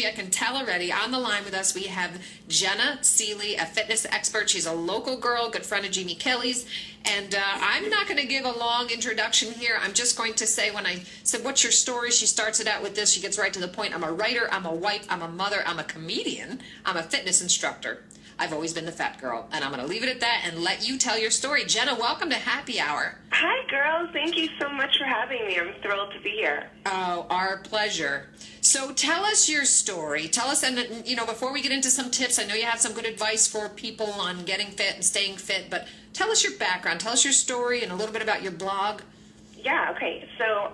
energy. I can tell already. On the line with us, we have Jenna Seeley, a fitness expert. She's a local girl, good friend of Jeannie Kelly's. And I'm not going to give a long introduction here. I'm just going to say, when I said, what's your story? She starts it out with this. She gets right to the point. I'm a writer. I'm a wife. I'm a mother. I'm a comedian. I'm a fitness instructor. I've always been the fat girl, and I'm going to leave it at that and let you tell your story. Jenna, welcome to Happy Hour. Hi, girls. Thank you so much for having me. I'm thrilled to be here. Oh, our pleasure. So tell us your story. Tell us, and before we get into some tips, I know you have some good advice for people on getting fit and staying fit, but tell us your background. Tell us your story and a little bit about your blog. Yeah, okay. So,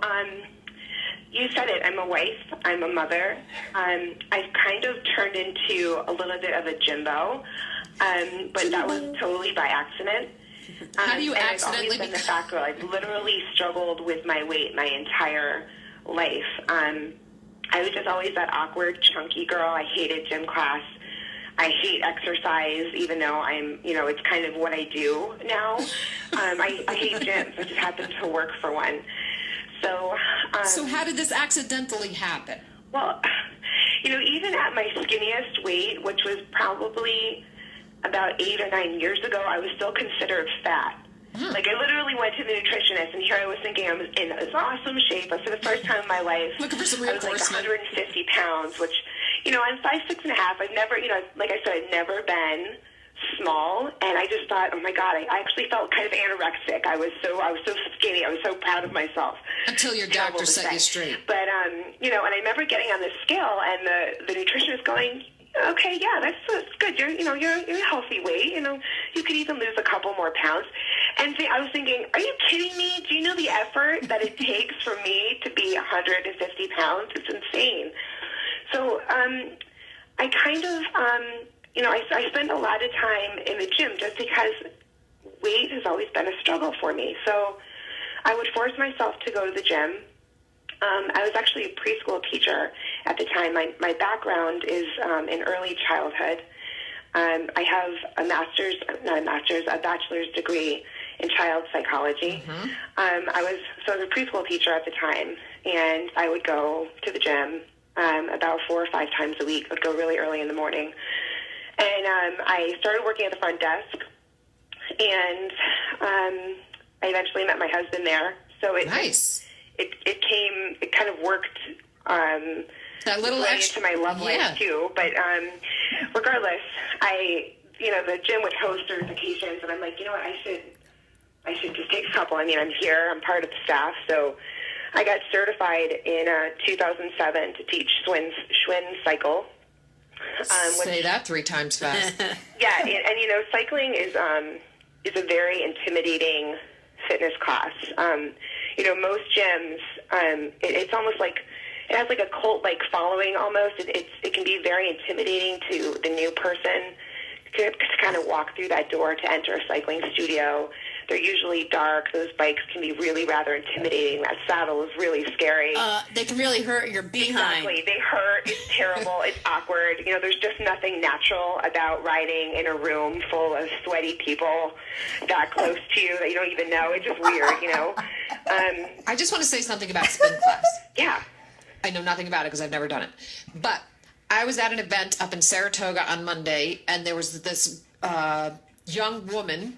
you said it. I'm a wife. I'm a mother. I've kind of turned into a little bit of a Jimbo, but that was totally by accident. How do you and accidentally I've always been the fat girl. I've literally struggled with my weight my entire life. I was just always that awkward, chunky girl. I hated gym class. I hate exercise, even though it's kind of what I do now. I hate gyms. I just happen to work for one. So how did this accidentally happen? Well, even at my skinniest weight, which was probably about 8 or 9 years ago, I was still considered fat. Like, I literally went to the nutritionist, and here I was thinking I was in this awesome shape. For the first time in my life, looking for some I was like 150 pounds, which, I'm 5'6.5". I've never, like I said, I've never been small, and I just thought, oh my God, I actually felt kind of anorexic. I was so skinny. I was so proud of myself. Until your doctor set you straight. But, and I remember getting on the scale, and the nutritionist going, okay, yeah, that's good. You're a healthy weight. You could even lose a couple more pounds. And I was thinking, are you kidding me? Do you know the effort that it takes for me to be 150 pounds? It's insane. So, I kind of, I spend a lot of time in the gym just because weight has always been a struggle for me. So I would force myself to go to the gym. I was actually a preschool teacher at the time. My background is in early childhood. I have a bachelor's degree in child psychology. Mm-hmm. I was a preschool teacher at the time, and I would go to the gym about 4 or 5 times a week. I would go really early in the morning. And I started working at the front desk, and I eventually met my husband there. So nice. It kind of worked that little into my love life too. But regardless, the gym would host certifications, and I'm like, you know what, I should just take a couple. I'm here, I'm part of the staff, so I got certified in 2007 to teach Schwinn cycle. Say that 3 times fast. Yeah, and cycling is a very intimidating fitness class. Most gyms, it's almost like it has like a cult-like following almost. It can be very intimidating to the new person to kind of walk through that door to enter a cycling studio. They're usually dark. Those bikes can be really rather intimidating. That saddle is really scary. They can really hurt your behind. Exactly. They hurt. It's terrible. It's awkward. There's just nothing natural about riding in a room full of sweaty people that close to you that you don't even know. It's just weird, I just want to say something about spin class. Yeah. I know nothing about it because I've never done it. But I was at an event up in Saratoga on Monday, and there was this young woman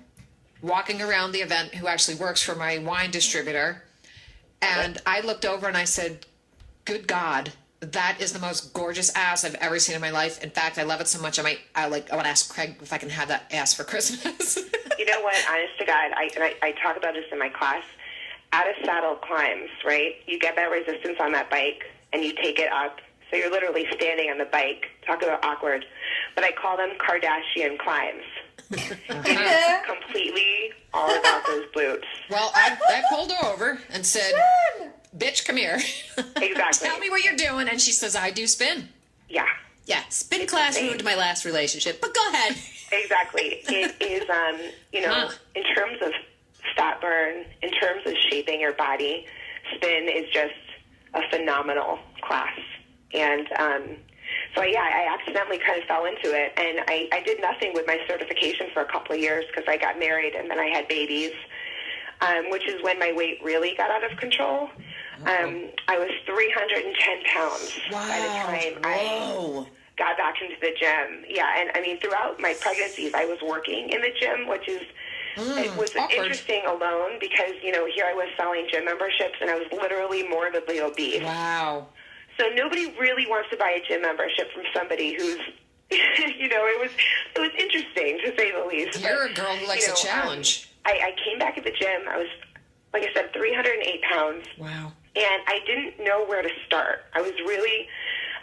walking around the event who actually works for my wine distributor. And I looked over and I said, good God, that is the most gorgeous ass I've ever seen in my life. In fact, I love it so much I want to ask Craig if I can have that ass for Christmas. You know what? Honest to God, I talk about this in my class. Out of saddle climbs, right? You get that resistance on that bike and you take it up. So you're literally standing on the bike. Talk about awkward. But I call them Kardashian climbs. It's completely all about those glutes. Well, I pulled her over and said, bitch, come here. Exactly. Tell me what you're doing. And she says, I do spin. Yeah. Yeah, spin class ruined my last relationship, but go ahead. Exactly. It is, in terms of fat burn, in terms of shaping your body, spin is just a phenomenal class. And so, I accidentally kind of fell into it. And I did nothing with my certification for a couple of years because I got married and then I had babies, which is when my weight really got out of control. I was 310 pounds by the time I got back into the gym. Yeah, and I mean, throughout my pregnancies, I was working in the gym, which is it was interesting alone because, you know, here I was selling gym memberships, and I was literally morbidly obese. Wow. So nobody really wants to buy a gym membership from somebody who's, you know, it was interesting to say the least. You're a girl who likes a challenge. I came back at the gym. I was, like I said, 308 pounds. Wow. And I didn't know where to start. I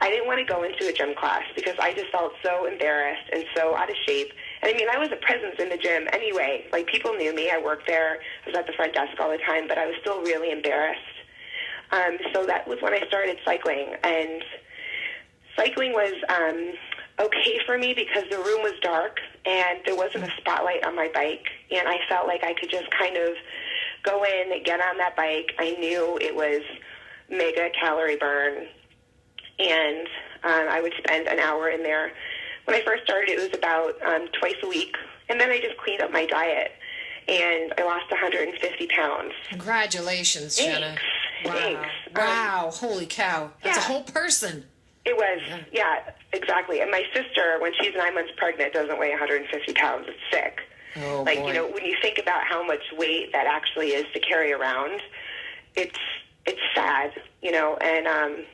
didn't want to go into a gym class because I just felt so embarrassed and so out of shape. And I mean, I was a presence in the gym anyway. Like, people knew me. I worked there. I was at the front desk all the time, but I was still really embarrassed. So that was when I started cycling. And cycling was okay for me because the room was dark and there wasn't a spotlight on my bike. And I felt like I could just kind of go in, get on that bike. I knew it was mega calorie burn. And I would spend an hour in there. When I first started, it was about twice a week. And then I just cleaned up my diet. And I lost 150 pounds. Congratulations, Jenna. Wow. Thanks. Wow. Holy cow. That's a whole person. It was, yeah, exactly. And my sister, when she's 9 months pregnant, doesn't weigh 150 pounds. It's sick. Oh, like, boy. you know, when you think about how much weight that actually is to carry around, it's sad, you know, and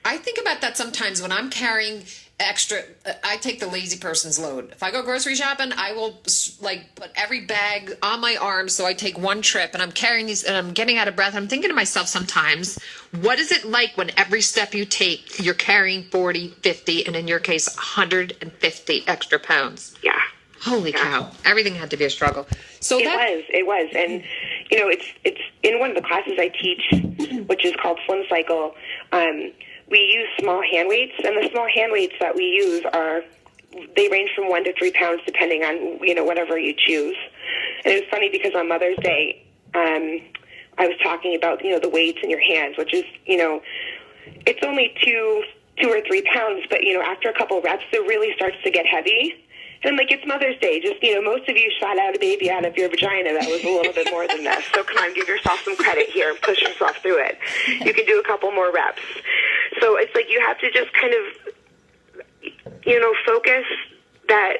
I think about that sometimes when I'm carrying extra. I take the lazy person's load. If I go grocery shopping, I will like put every bag on my arm, so I take one trip, and I'm carrying these, and I'm getting out of breath. I'm thinking to myself sometimes, what is it like when every step you take, you're carrying 40, 50, and in your case, 150 extra pounds? yeah. Holy cow. Everything had to be a struggle. So It was. And, you know, it's in one of the classes I teach, which is called Slim Cycle, we use small hand weights, and the small hand weights that we use they range from 1 to 3 pounds depending on, you know, whatever you choose. And it was funny because on Mother's Day, I was talking about, you know, the weights in your hands, which is, you know, it's only 2 or 3 pounds, but, you know, after a couple reps, it really starts to get heavy. And, like, it's Mother's Day. Just, you know, most of you shot out a baby out of your vagina that was a little bit more than this. So come on, give yourself some credit here and push yourself through it. You can do a couple more reps. So it's like you have to just kind of, you know, focus that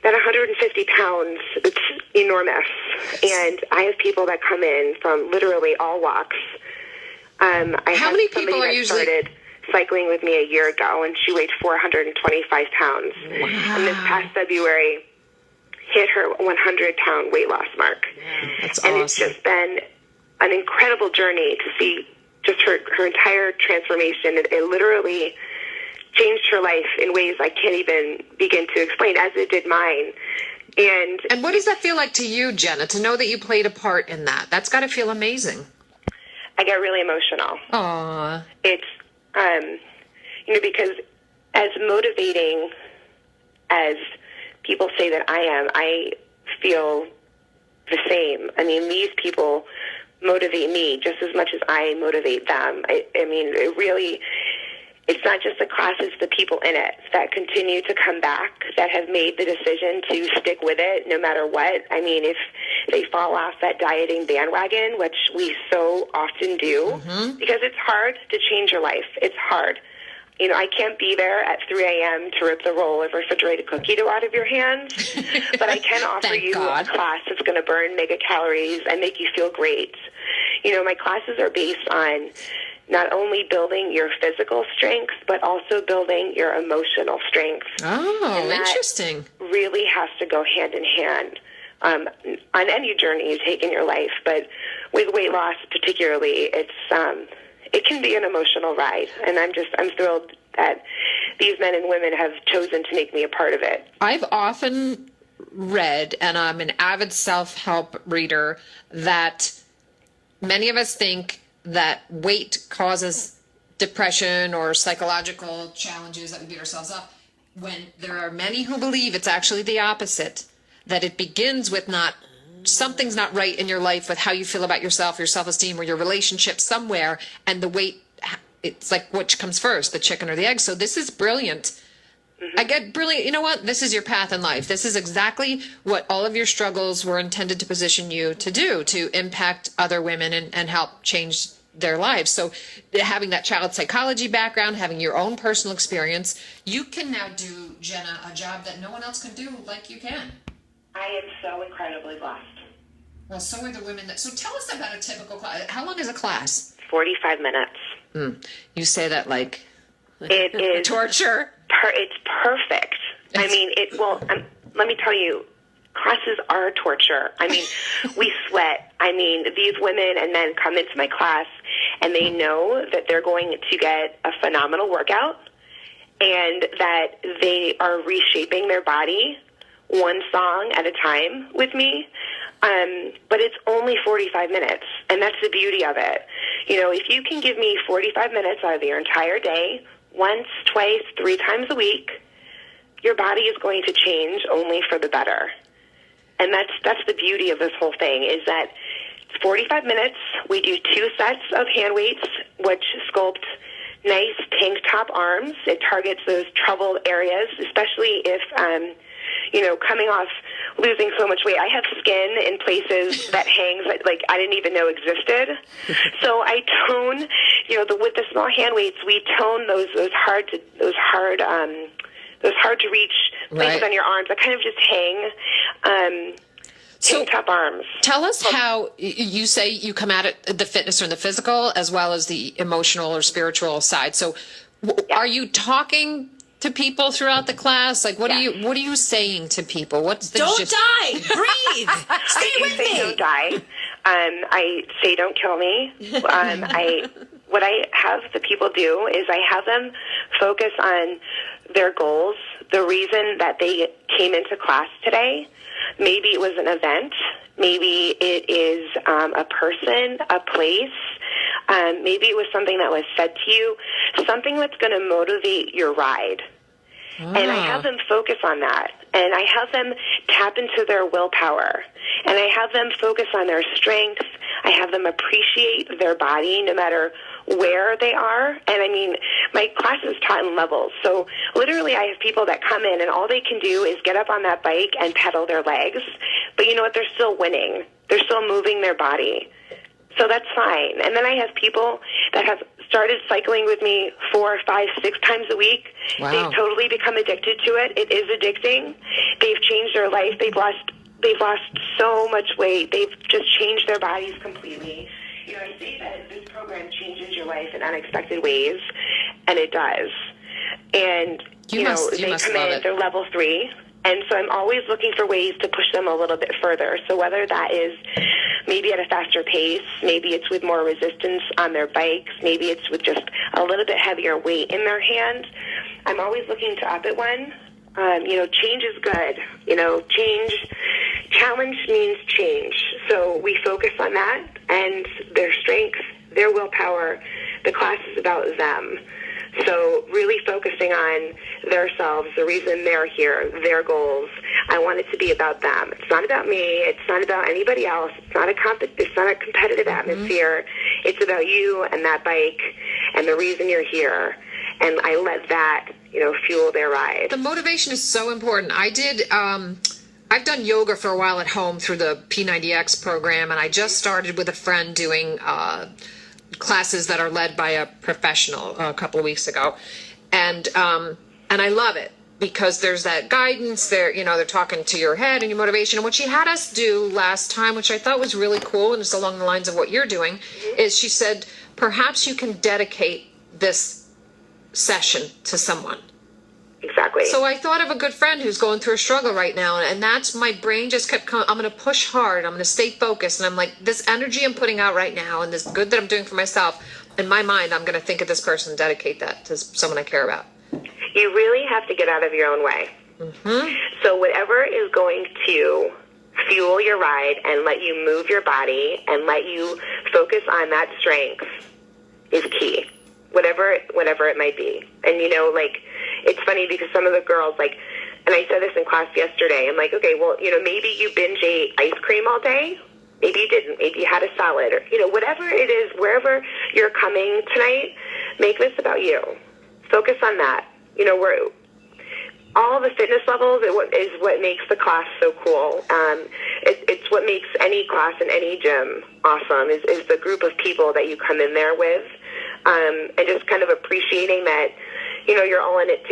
150 pounds, it's enormous. And I have people that come in from literally all walks. How many people are usually started cycling with me a year ago, and she weighed 425 pounds. Wow. And this past February hit her 100-pound weight loss mark. Wow, that's and awesome. It's just been an incredible journey to see just her entire transformation. It literally changed her life in ways I can't even begin to explain, as it did mine. And what does that feel like to you, Jenna, to know that you played a part in that? That's got to feel amazing. I get really emotional. Aww. It's, you know, because as motivating as people say that I am, I feel the same. I mean, these people motivate me just as much as I motivate them. I mean, it's not just the class, it's the people in it that continue to come back, that have made the decision to stick with it no matter what. I mean, if they fall off that dieting bandwagon, which we so often do, because it's hard to change your life. It's hard. You know, I can't be there at 3 a.m. to rip the roll of refrigerated cookie dough out of your hands, but I can offer you a class that's going to burn mega calories and make you feel great. You know, my classes are based on not only building your physical strength, but also building your emotional strength. Oh, and that interesting. Really has to go hand in hand on any journey you take in your life. But with weight loss particularly, it can be an emotional ride. And I'm thrilled that these men and women have chosen to make me a part of it. I've often read, and I'm an avid self-help reader, that many of us think that weight causes depression or psychological challenges that we beat ourselves up, when there are many who believe it's actually the opposite, that it begins with something's not right in your life with how you feel about yourself, your self-esteem, or your relationship somewhere, and the weight, it's like which comes first, the chicken or the egg. So this is brilliant. I get brilliant. You know what? This is your path in life. This is exactly what all of your struggles were intended to position you to do, to impact other women and help change their lives. So having that child psychology background, having your own personal experience, you can now do, Jenna, a job that no one else can do like you can. I am so incredibly blessed. Well, so are the women that, so tell us about a typical class. How long is a class? 45 minutes. You say that like it is torture. It's perfect. I mean, let me tell you, classes are torture. I mean, we sweat. I mean, these women and men come into my class and they know that they're going to get a phenomenal workout and that they are reshaping their body one song at a time with me. But it's only 45 minutes, and that's the beauty of it. You know, if you can give me 45 minutes out of your entire day, once, twice, 3 times a week, your body is going to change only for the better. And that's the beauty of this whole thing, is that it's 45 minutes. We do 2 sets of hand weights, which sculpt nice tank top arms. It targets those troubled areas, especially if, coming off losing so much weight. I have skin in places that hangs like I didn't even know existed. So I tone, with the small hand weights, we tone those hard to reach places on your arms that kind of just hang. Tank top arms. Tell us how you say you come at it, the fitness or the physical, as well as the emotional or spiritual side. So are you talking to people throughout the class? Like, what are you saying to people? What's the Don't die! Breathe! Stay with me! Don't die. I say don't kill me. What I have the people do is I have them focus on their goals, the reason that they came into class today. Maybe it was an event. Maybe it is a person, a place. Maybe it was something that was said to you, something that's going to motivate your ride. And I have them focus on that. And I have them tap into their willpower. And I have them focus on their strengths. I have them appreciate their body no matter where they are. And I mean, my class is taught in levels. So literally I have people that come in and all they can do is get up on that bike and pedal their legs. But you know what? They're still winning. They're still moving their body. So that's fine. And then I have people that have started cycling with me 4, 5, 6 times a week. Wow. They've totally become addicted to it. It is addicting. They've changed their life. They've lost so much weight. They've just changed their bodies completely. You know, I say that this program changes your life in unexpected ways, and it does. And, they come in, they're level 3. And so I'm always looking for ways to push them a little bit further. So whether that is maybe at a faster pace, maybe it's with more resistance on their bikes, maybe it's with just a little bit heavier weight in their hand, I'm always looking to up it one. Change is good. Challenge means change. So we focus on that and their strengths, their willpower. The class is about them. So really focusing on themselves, the reason they're here, their goals. I want it to be about them. It's not about me. It's not about anybody else. It's not a competitive atmosphere. It's about you and that bike and the reason you're here. And I let that, fuel their ride. The motivation is so important. I've done yoga for a while at home through the P90X program, and I just started with a friend doing classes that are led by a professional a couple of weeks ago. And I love it because there's that guidance there, they're talking to your head and your motivation. And what she had us do last time, which I thought was really cool, and it's along the lines of what you're doing, is she said, perhaps you can dedicate this session to someone. Exactly. So I thought of a good friend who's going through a struggle right now, and that's my brain just kept coming. I'm going to push hard. I'm going to stay focused. And I'm like, this energy I'm putting out right now and this good that I'm doing for myself, in my mind, I'm going to think of this person and dedicate that to someone I care about. You really have to get out of your own way. Mm-hmm. So whatever is going to fuel your ride and let you move your body and let you focus on that strength is key. Whatever it might be. And, it's funny because some of the girls, and I said this in class yesterday, I'm like, okay, well, maybe you binge ate ice cream all day. Maybe you didn't. Maybe you had a salad or, whatever it is, wherever you're coming tonight, make this about you. Focus on that. all the fitness levels is what makes the class so cool. It's what makes any class in any gym awesome, is the group of people that you come in there with, and just kind of appreciating that, you're all in it together.